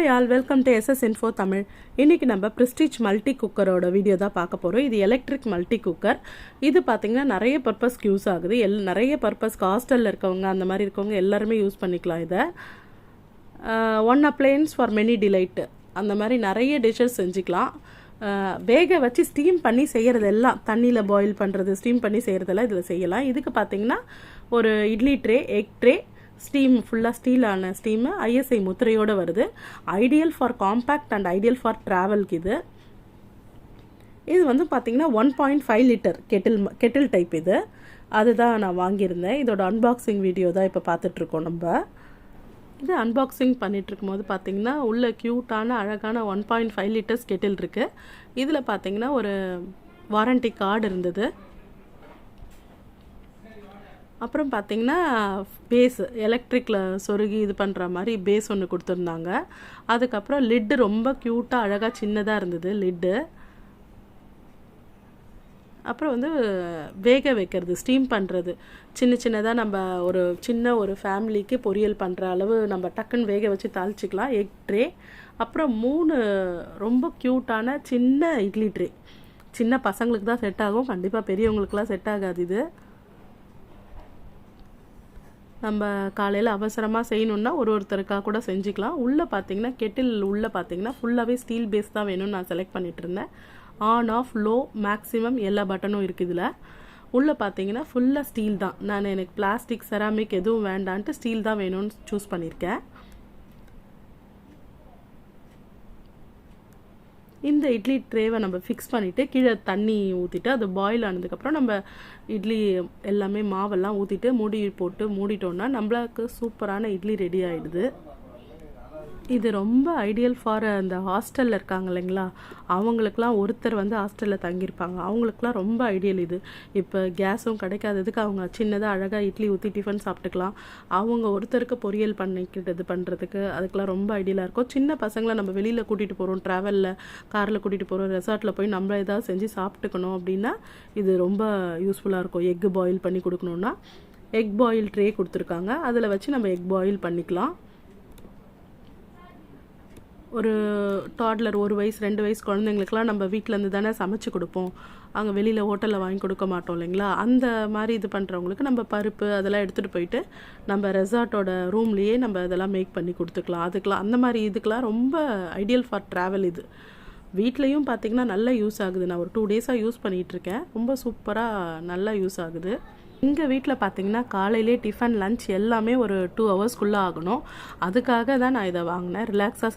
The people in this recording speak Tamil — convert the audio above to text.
Hi all, welcome to SS Info Tamil. இன்னைக்கு நம்ம Prestige மல்டி குக்கரோட வீடியோ தான் பார்க்க போறோம். இது எலக்ட்ரிக் மல்டி குக்கர். இது பாத்தீங்கன்னா நிறைய பர்பஸ்க்கு யூஸ் ஆகுது. நிறைய பர்பஸ்க்கு ஹாஸ்டல்ல இருக்கவங்க அந்த மாதிரி இருக்கவங்க எல்லாரும் யூஸ் பண்ணிக்கலாம் இத. One appliance for many delight. அந்த மாதிரி நிறைய டிஷஸ் செஞ்சுக்கலாம். வேக வச்சு ஸ்டீம் பண்ணி செய்யறதெல்லாம் தண்ணியில் பாயில் பண்ணுறது ஸ்டீம் பண்ணி செய்கிறதெல்லாம் இதில் செய்யலாம். இதுக்கு பார்த்தீங்கன்னா ஒரு idli tray, egg tray, steam ஃபுல்லாக ஸ்டீலான ஸ்டீமு ஐஎஸ்ஐ முத்திரையோடு வருது. Ideal for compact and ideal for ட்ராவல்க்கு இது வந்து பார்த்தீங்கன்னா 1.5 லிட்டர் கெட்டில் டைப் இது. அதுதான் நான் வாங்கியிருந்தேன். இதோட அன்பாக்சிங் வீடியோ தான் இப்போ பார்த்துட்ருக்கோம் நம்ம. இது அன்பாக்சிங் பண்ணிகிட்ருக்கும் போது பார்த்தீங்கன்னா உள்ள க்யூட்டான அழகான 1.5 லிட்டர்ஸ் கெட்டில் இருக்குது. இதில் பார்த்தீங்கன்னா ஒரு வாரண்டி கார்டு இருந்தது. அப்புறம் பார்த்தீங்கன்னா பேஸ் எலக்ட்ரிக்கில் சொருகி இது பண்ணுற மாதிரி பேஸ் ஒன்று கொடுத்துருந்தாங்க. அதுக்கப்புறம் லிட்டு ரொம்ப க்யூட்டாக அழகாக சின்னதாக இருந்தது லிட்டு. அப்புறம் வந்து வேக வைக்கிறது ஸ்டீம் பண்ணுறது சின்னதாக நம்ம ஒரு ஃபேமிலிக்கு பொரியல் பண்ணுற அளவு நம்ம டக்குன்னு வேக வச்சு தாளிச்சிக்கலாம். எக் ட்ரே, அப்புறம் 3 ரொம்ப க்யூட்டான சின்ன இட்லி ட்ரே. சின்ன பசங்களுக்கு தான் செட் ஆகும், கண்டிப்பாக பெரியவங்களுக்குலாம் செட் ஆகாது. இது நம்ம காலையில் அவசரமாக செய்யணுன்னா ஒருத்தருக்காக கூட செஞ்சுக்கலாம். உள்ளே பார்த்தீங்கன்னா கெட்டில் உள்ளே பார்த்தீங்கன்னா ஃபுல்லாகவே ஸ்டீல் பேஸ் தான் வேணும்னு நான் செலக்ட் பண்ணிகிட்டு இருந்தேன். ஆன் ஆஃப் லோ மேக்ஸிமம் எல்லா பட்டனும் இருக்குது இதில். உள்ளே பார்த்தீங்கன்னா ஃபுல்லாக ஸ்டீல் தான். எனக்கு பிளாஸ்டிக் செராமிக் எதுவும் வேண்டான்ட்டு ஸ்டீல் தான் வேணும்னு சூஸ் பண்ணியிருக்கேன். இந்த இட்லி ட்ரேவை நம்ம ஃபிக்ஸ் பண்ணிவிட்டு கீழே தண்ணி ஊற்றிட்டு அது பாயில் ஆனதுக்கப்புறம் நம்ம இட்லி எல்லாமே மாவெல்லாம் ஊற்றிட்டு மூடி போட்டு மூடிட்டோன்னா நம்மளுக்கு சூப்பரான இட்லி ரெடி ஆகிடுது. இது ரொம்ப ஐடியல் ஃபார் அந்த ஹாஸ்டலில் இருக்காங்க இல்லைங்களா, அவங்களுக்குலாம் ஒருத்தர் வந்து ஹாஸ்டலில் தங்கியிருப்பாங்க, அவங்களுக்குலாம் ரொம்ப ஐடியல் இது. இப்போ கேஸும் கிடைக்காததுக்கு அவங்க சின்னதாக அழகாக இட்லி ஊற்றி டிஃபன் சாப்பிட்டுக்கலாம். அவங்க ஒருத்தருக்கு பொரியல் பண்ணிக்கிட்டு பண்ணுறதுக்கு அதுக்கெலாம் ரொம்ப ஐடியலாக இருக்கும். சின்ன பசங்களை நம்ம வெளியில் கூட்டிகிட்டு போகிறோம், ட்ராவலில் காரில் கூட்டிகிட்டு போகிறோம், ரெசார்ட்டில் போய் நம்ம ஏதாவது செஞ்சு சாப்பிட்டுக்கணும் அப்படின்னா இது ரொம்ப யூஸ்ஃபுல்லாக இருக்கும். எக்கு பாயில் பண்ணி கொடுக்கணுன்னா எக் பாயில் ட்ரே கொடுத்துருக்காங்க, அதில் வச்சு நம்ம எக் பாயில் பண்ணிக்கலாம். ஒரு டாட்லர் 1 வயசு 2 வயசு குழந்தைங்களுக்குலாம் நம்ம வீட்டிலேருந்து தானே சமைச்சு கொடுப்போம், அங்கே வெளியில் ஹோட்டலில் வாங்கி கொடுக்க மாட்டோம் இல்லைங்களா. அந்த மாதிரி இது பண்ணுறவங்களுக்கு நம்ம பருப்பு அதெல்லாம் எடுத்துகிட்டு போயிட்டு நம்ம ரெசார்ட்டோட ரூம்லேயே நம்ம அதெல்லாம் மேக் பண்ணி கொடுத்துக்கலாம். அதுக்கெலாம் அந்த மாதிரி இதுக்கெலாம் ரொம்ப ஐடியல் ஃபார் ட்ராவல். இது வீட்லேயும் பார்த்திங்கன்னா நல்லா யூஸ் ஆகுது. நான் ஒரு 2 டேஸாக யூஸ் பண்ணிகிட்ருக்கேன். ரொம்ப சூப்பராக நல்லா யூஸ் ஆகுது. எங்கள் வீட்டில் பார்த்திங்கன்னா காலையிலே டிஃபன் லஞ்ச் எல்லாமே ஒரு 2 ஹவர்ஸ்க்குள்ளே ஆகணும். அதுக்காக தான் நான் இதை வாங்கினேன். ரிலாக்ஸாக